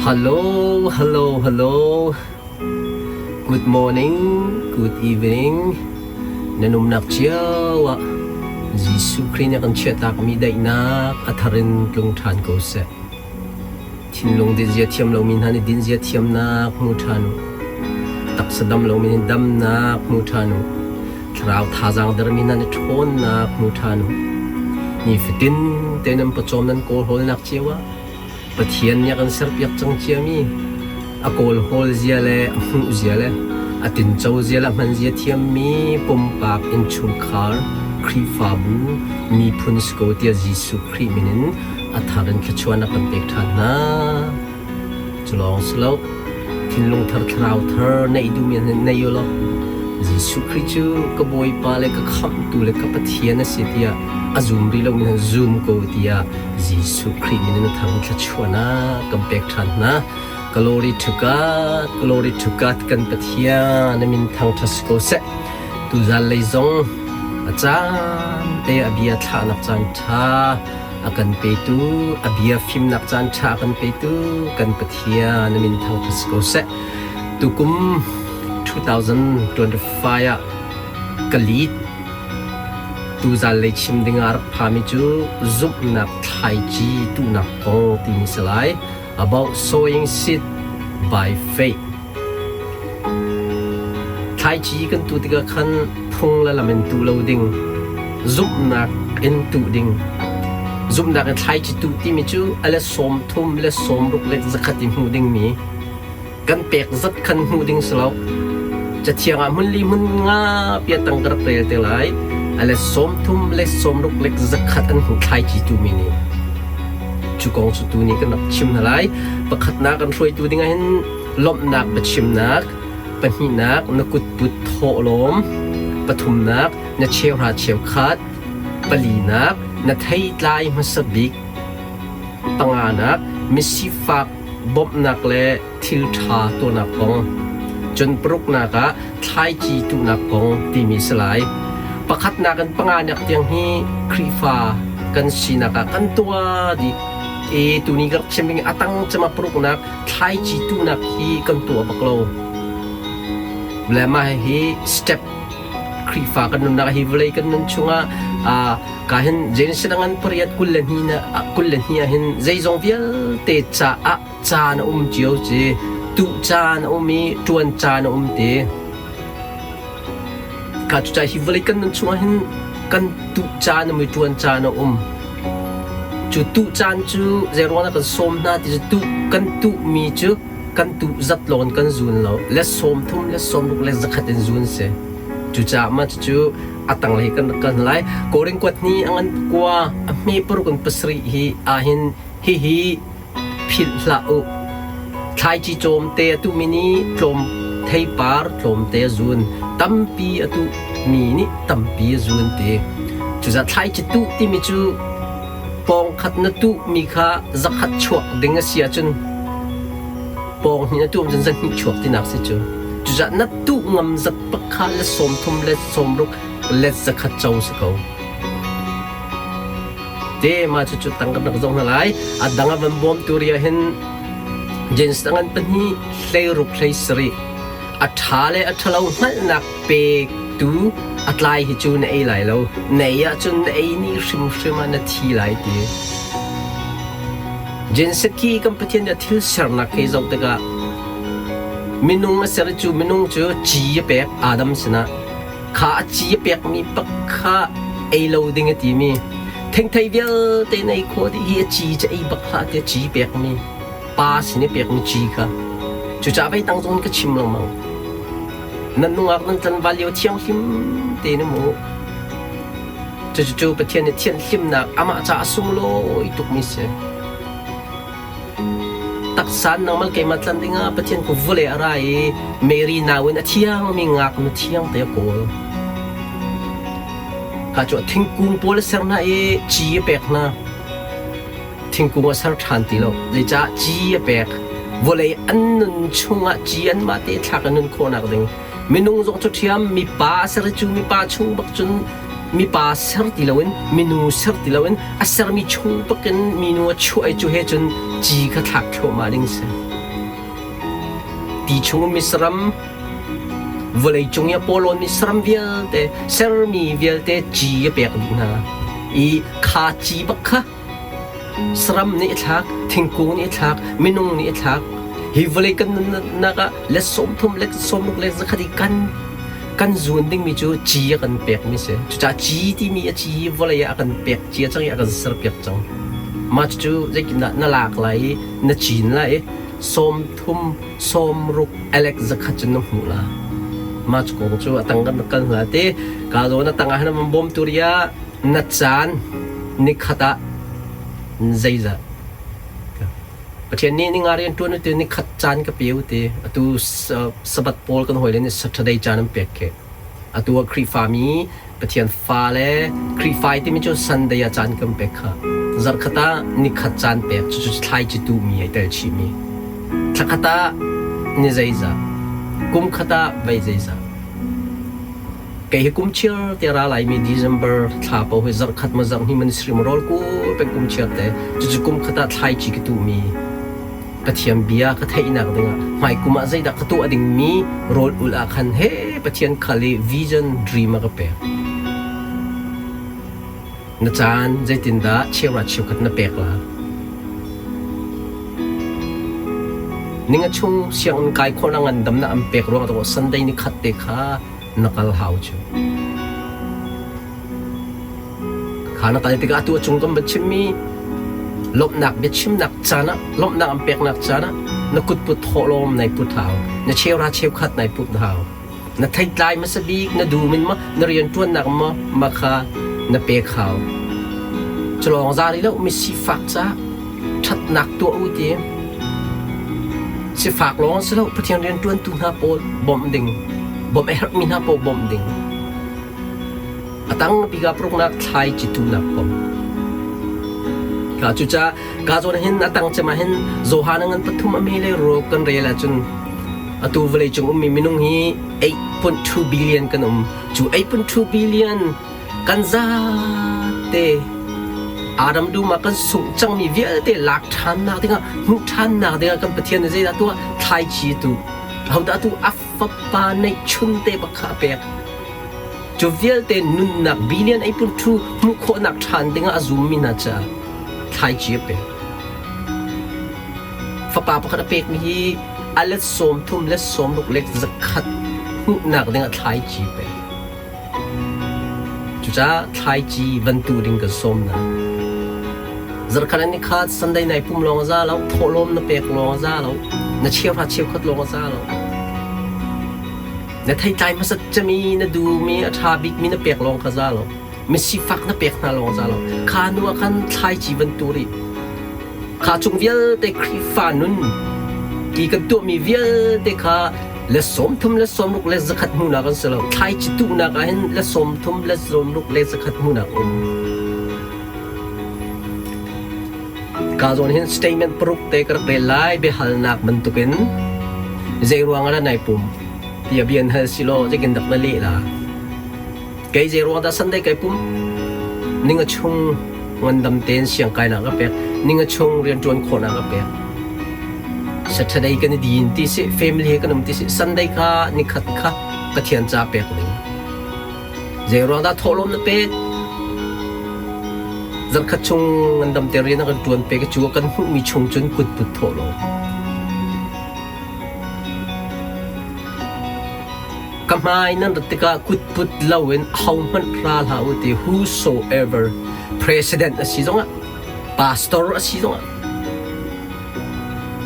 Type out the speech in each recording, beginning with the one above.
Hello, hello, hello. Good morning, good evening. Nanumnak chiawa. Jisu Krina kan chetak mi dai nak atharin tlung than ko se. Thin long din zia thiam lo min hani din zia thiam nak mu thanu. Tak sadam lo min dam nak mu thanu. Trao thazang dar min hani thon nak mu thanu. Ni fitin tenam pachom nan ko hol nak chiawa. Pathian niya kan serpiak chang chiami akol hol zia le amu zia le atin chau zia la man zia thiam mi pumpak in chung khar khri fabu mi phun sko tia jisu khri minin atharan khachuan kan pek thana chlong slow thinlung thar thrau thar nei du mi nei yo lo jisu khri chu ka boi pa le ka kham tu le ka pathian a sitia azum ri lo min zoom ko tia jisu khri min na thang khachuana kampek than na glory to god kan pathia na min thang thas ko se tu zal lei zong achan te abia tha nak chan tha akan pe tu abia phim nak chan tha kan pe tu kan pathia na min thang thas ko se tu kum 2025 kalit tu zal le chim dingar phami chu zup nak thai chi tu nak ko tin salai about sowing seed by faith thai chi kan tu tiga khan thung la lamen tu lo ding zup nak in tu ding zup nak thai chi tu ti mi chu ala som thum le som ruk le zakat hu ding mi kan pek zat khan hu ding saloจะเทียงmun li mun nga pia tang kar tel telai ale som thum le som ruk lek zakhat an hu khai chi tu mini chu kong chu tu ni kan nak chim na lai pakhat na kan roi tu dinga hin lom nak ba chim nak pa hi nak na kut put tho lom pathum nak na chew ra chew khat pali nak na thai tlai ma sabik panga nak misi fak bob nak le thil tha to na kongจนปรุกนากะทายจีตุนักกงตีมีสลายประคัดนากันปังานยักเตียงฮีครีฟากันสีนากะกันตัวดิตุนี้ก็เช่นเป็นอตังจะมาปรุกนักทายจีตุนักฮีกันตัวปักโลและมาฮีสเต็ปครีฟากันนุนักฮีเวลกันนุนช่วงกาเห็นเจนเสดังอันปริยัดกุลเลนีนะกุลเลนีเห็นใจจงเวียลเตจ่าจานเจียวเจtu chan omi tuan chan omte ka chu chai hivali kan nan chua hin kan tu chan omi tuan chan chu tu chan chu zero na kan som na ti tu kan tu mi chu kan tu zat lon kan zun lo le som thum le som luk le zakhat en zun se chu cha ma chu atang lai kan lai koring kwat ni angan kwa me pur kan pasri hi ahin hi phil la oทายจีโจมเตะตุมินีโจมไทยปาร์โจมเตะซูนตั้มปีอตุมีนี่ตั้มปีซูนเตะจุดจะทายจีตุที่มีจูปองขัดนัตุมีข้าจักขัดฉวกดึงเสียจนปองนี่นัตุมันจะมีฉวกที่นักสิจูจุดจะนัตุงำจักปักข้าและสมทุมและสมรุกและจักขัดเจ้าสกาวเตะมาจุดตั้งกับนักจงนั่นไรอัดดังกับบ่มตุเรียเห็นเจนสังกันปนีเลยรุกเลยสรีอัฐาเลยอัฐเราหันนักเปกตูอัฐไลฮิจูนไอไหลเราเนียจูนไอนี่ชิมมันทีไหลดีเจนสกีกัมพูชีเนี่ยที่เสรนักให้เราแต่ก็มินุงมาเสรจูมินุงจูจีเปกอาดัมสนะข้าจีเปกมีปักข้าไอเราดิ่งตีมีเทงไทยเวลแต่ในโคดีเฮียจีจะไอปักข้าเดียจีเปกมีป้าสิเนี่ยเปียกมีจีค่ะจุดจ้าไปตั้งตรงก็ชิมลงมั้งนั่นนุ่งอักนั่นจันวาลียวเที่ยงชิมเตนโมจู่ๆไปเที่ยงเนี่ยเที่ยงชิมนักอามาจ้าสุ่มโลอีตุกมิเสตักสันน้องมันเกมาจันดิงาไปเที่ยงกูวุ่นเลยอะไรเมรีนาวินเที่ยงมีงักมันเที่ยงเตะโกลข้าจวดทิ้งกุ้งโปลเซอร์น่าจีเปียกนะทิ้งกูมาสักทันทีแล้วเลยจ้าจีเปกวันเลยอันนั้นช่วงจีอันมาเตะทักอันนั้นคนนักดึงมีนุ่งจงชุดเทียมมีป้าเสรจูมีป้าช่วงบักจนมีป้าเสรติลาวินมีนูเสรติลาวินอาเสรมีช่วงบักกันมีนูช่วยจูเฮจนจีก็ทักเข้ามาดึงเส ตีชงมิสรัมวลัยจงยาโปโลมิสรัมเวียลเตเซอร์มีเวียลเตจีเปียกดินะอีคาจีบักค่ะสรัมนี่ทักทิงกูนี่ทักมินุงนี่ทักฮิวลัยกันนักเลสสมทุมเลสสมลูกเลสคดีกันจูนดิ้งมีจูจีกันเปียกมิเสจูจ่าจีที่มีจีวลัยกันเปียกจีจังยากันสรเปียกจังมาจูจะกินน่าหลากหลายน่าจีนไหลสมทุมสมรุกอเล็กซ์ขัดจนน้ำหูละมาจูกงจูตั้งกันหัวเตะกาโดนตั้งอาหารมันบ่มตุริยานัดจานนิขตาใจจ้ะประเทศนี้งานเรียนตัวนี้ตัวนี้ขัดจานกับเปียวเตะตัวสบัดโพลกันหอยเลยนี่สัตย์ได้จานน้ำเปียกเกะตัวครีฟามีประเทศฟ้าเล่ครีไฟที่มีจูสันเดียจานกันเปียกค่ะจักรตานิขัดจานเปียกจุดไทยจิตดูมีไอเตอร์ชิมีจักรตานี่ใจจ้ะกุมขตาใบใจจ้ะแกให้กุมเชื่อเตระไหลมีเดือนเบอร์ท้าพอให้จักรขัดมาจังที่มันสริมรอลกูเป็นกุมเชื่อแต่จุดกุมขตาไทยจิตดูมีปะเทียนเบียก็ไทยนักดึงไม่กุมอะไรดักตัวดิ่งมีโรลอุลาคันเฮปะเทียนคาลีวิชั่นดรีมก็เปียนจานใจตินดาเชื่อว่าเชื่อกันนับเปียกละนิ่งชงเสียงกายคนงานดำน้ำเปียกร้องตัวสันได้นิขัดเตะขานักลหาวจูขานักลเตะขาตัวจงกำบัดชิมีลบหนักเบ็ดชิมหนักจานะลบหนักเปียกหนักจานะนักกุดปุดโถลมในปุดเท้านักเชี่ยวราเชี่ยวขัดในปุดเท้านักไทยลายมาสบีกนักดูมินมะนักเรียนตัวหนักมาขานักเปียกขาวจะลองซาดิแล้วมีสีฝักจ้าชัดหนักตัวอุดีสิฝากร้องสิแล้วพระเทียนเรียนตัวตุนาโปบอมดิ่งบอมเอร์มินาโปบอมดิ่งตั้งปีกับพวกนักไทยจิตุนักบอมกาจุจ้ากาจวนเห็นตั้งจะมาเห็นโจฮานังปฐุมอเมริกาโรกันเรียลจุนตัวเวลจงมีมินุงฮี8.2 billion กันจู8.2 billion กันซาเตอาดัมดูมากันสุจังมีเวียเตหลักฐานนักเด็กมุกฐานนักเด็กกันประเทศนี้จะตัวไทยจีตุเขาได้ตัวอัฟปาในชุนเตบักขาเปียกจูเวียเตนุนนักบิลเลียน8.2มุขนักฐานเด็กอาซุมินาจ้าไทยจีเปียกฟ้าป่าปกติเปียกมีอัลเลสโมทุ่มเลสโมลูกเล็กจะขัดมุกนักเด็กไทยจีเปียกจูจ้าไทยจีวันตูดิงกับสมนะจักรนี่ขาดสันได้ในปุ่มลงซาแล้วโถลมนับเปียกลงซาแล้วนักเชี่ยวพัดเชี่ยวขัดลงซาแล้วนักไทยใจมันจะมีนักดูมีอัฐาบิกมีนับเปียกลงขซาแล้วมีสีฟักนับเปียกน่าลงซาแล้วขาหนัวกันไทยจีวันตุรีขาจงเวียแต่ครีฟานุนอีกันตัวมีเวียแต่ขาเลสมทุ่มเลสมลูกเลสขัดหูนักกันเสียแล้วไทยจีตุนักเห็นเลสมทุ่มเลสมลูกเลสขัดหูนักกาจวนเห็นสเตย์เมนต์ปรุกเตะกระเปล่ายเบหัลนักบรรทุกินใจรวงอะไรในปุ่มที่จะเบียนเฮสิโลจะกินดักนั่นเลยล่ะไกใจรวงแต่สันได้ไกปุ่มนิ่งชงวันดำเต็นเสียงไกนักกระเปะนิ่งชงเรียนจวนคนนักกระเปะสัตย์ได้กันดีนที่สิแฟมิลี่กันนุ่มที่สิสันได้ข้านิขัดข้ากระเทียนจ่าเปะเลยใจรวงแต่ทอลมนักเปะจักรชงเงินดำเตรียนกันจวนเปกจัวกันมีชงจนกุดปุดโถโลกำไมนั่นรัติกากุดปุดเล่าเว้นเขามันราลาวตี whosoever president อาศิจงะ pastor อาศิจงะ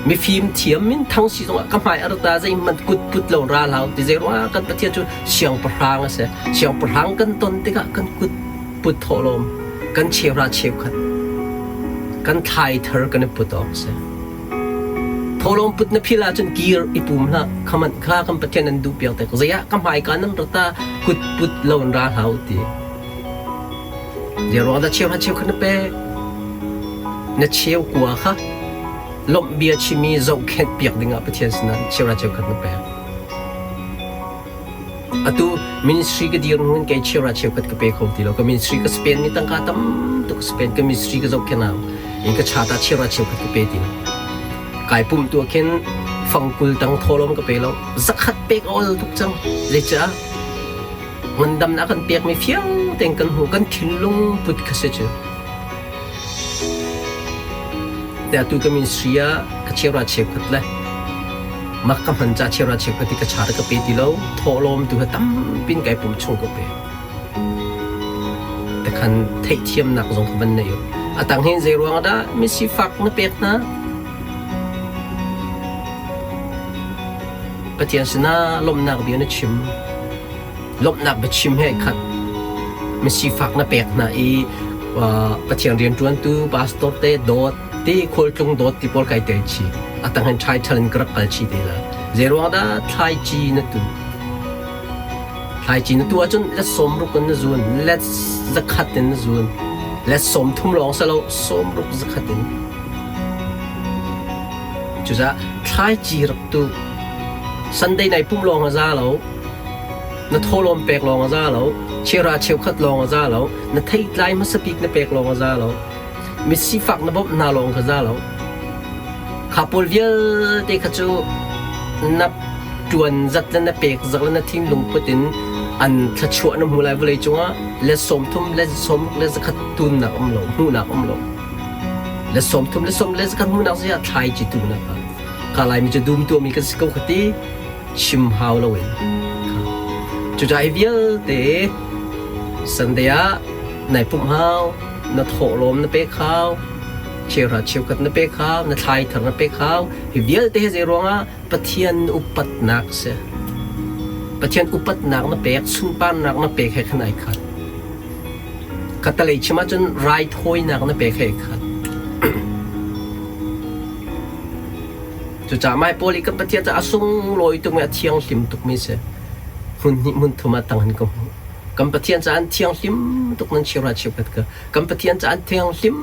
มีฟิล์มเทียมมินทั้งศิจงะกำไมอรตาใจมันกุดปุดเล่าราลาวตีเจรว่ากันประเทศจุเสียงประหางเสียเสียงประหางกันตนติกะกันกุดปุดโถโลมกันเชียวราเชียวขัดกันไทยเธอกันปุตออกเสียพอลงปุตนพิลาจนกีร์อีปุ่มละขมันข้าคำประเทศนั้นดูเปียกแต่ก็จะยะกำหายการนั้นรัตากุดปุตเลวนราหาวตีเดี๋ยวรอแต่เชียวราเชียวขัดเป้นัดเชียวกว่าค่ะลมเบียชิมีโจเข็ดเปียกดิ่งประเทศนั้นเชียวราเชียวขัดเป้atau ministry ke dia orang kai cherah kat ke pe khoti lo ke ministry ke Spain ni tang katam tu ke Spain ke ministry ke zok kenal in ke chata cherah kat ke pe ti kai pum tu ken ฟังกุลตั้งโทลมก็ไปแล้วสักขัดเปียกเอาทุกจังเลยจ้ะมันดำนักกันเปียกไม่เฟี้ยวแต่งกันหูกันขินลงพุดกษเจอแต่ตัวก็มีเสียกเชียราเชฟกันเลยมักกำหันจ่าเชียราเชฟกันที่กระชากก็ไปทีแล้วโทลมตัวตั้มปิ้นไก่ปุ่มชงก็ไปแต่คันเทียมหนักสงขบันเนี่ยอาตังเห็นใจรวงได้ไม่สิฟักนะเปียกนะปะเทียนสนาลมหนักเบียนชิมลมหนักไปชิมให้ขัดไม่สิฟักนะเปียกนะว่าปะเทียนเรียนจวนตูบาสโตเตโดดที่โคลจงโดดที่พอลไกเตชีอาตังเห็นชายชันกระกัลชีเดล่ะใจรวงได้ทายจีนะตูทายจีนะตูอาจนและสมรุกันนะส่วนและจะขัดเต็นนะส่วนและสมทุ่มลองซะแล้วสมรุกจะขัดเต็นจุดจะทายจีรักตูสันเดย์ในปุ่มลองอาซาแล้วนัทโทลมเปกลองอาซาแล้วเชียราเชียวขัดลองอาซาแล้วนัทไทยไลมาสปีกนัเปกลองอาซาแล้วมิสซีฟักนับบนาลองอาซาแล้วขับพลเวียเด็กขจูนับจวนจัดแล้วนัเปกจัดแล้วนัทิ้งลงปตินอันขชวน้ำหูไหลเวลจังและสมทุ่มและสมและจะขัดตุนหนักลงหูหนักลงและสมทุ่มและสมและจะขัดหูหนักเสียทายจิตุนะครับกาลายมีจะดูมตัวมีกันสิกขตีชิมฮาวลาเวนจุดใจเวียเตสันเดียในปุ่มฮาวนัทโหลมนับเปข้าวเชียร์เชียวกันนับเปข้าวนัทไทยถังนับเปข้าวเวียเตเฮเซรองะปะเทียนอุปัตนักเสปะเทียนอุปัตนักนับเปกสุนปานนักนับเปกให้ขนาดขัดกัตเลยชิมาจนไรทอยนักนับเปกให้ขัดจุดจ่าไม่พอลีกันปะเทียนจะอาสุงลอยตรงนี้เที่ยงลิมตุกมิเสมุนทมาตังหันกันปะเทียนจะอันเที่ยงลิมตุกนั้นเชียร์เชียวกันปะเทียนจะอันเที่ยงลิม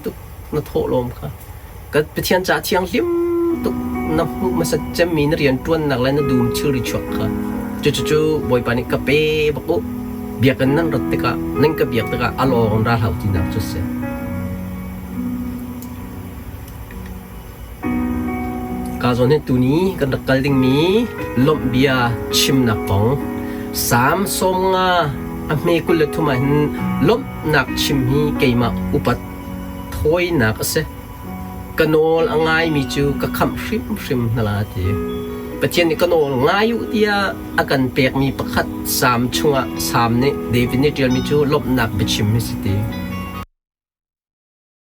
ตุกนัทโหลมค่ะกันปะเทียนจะเที่ยงลิมตุกนับมาสัจจะมีนักเรียนจวนนักเล่นดูมชื่อริชวกค่ะจู่ๆบอยปานิกะเป้บอกว่าเบียกันนั่นรถติกะนั่นก็เบียกติกะอารมณ์ราเหาที่นักจุดเสกาโซนเห็นตัวนี้กันดักกัลดิงมีลมเบียชิมนักปองสามสมงาอเมกุลทุมาเห็นลมนักชิมฮีเกยมาอุปัตถอยนักเสกันโนลง่ายมีจูกะคำริมนั่นแหละทีประเทศนี้กันโนลง่ายอยู่ที่อาการเปียกมีประคัดสามช่วงสามเนี่ยเดวินเนเดียมีจูลมนักไปชิมมิสติ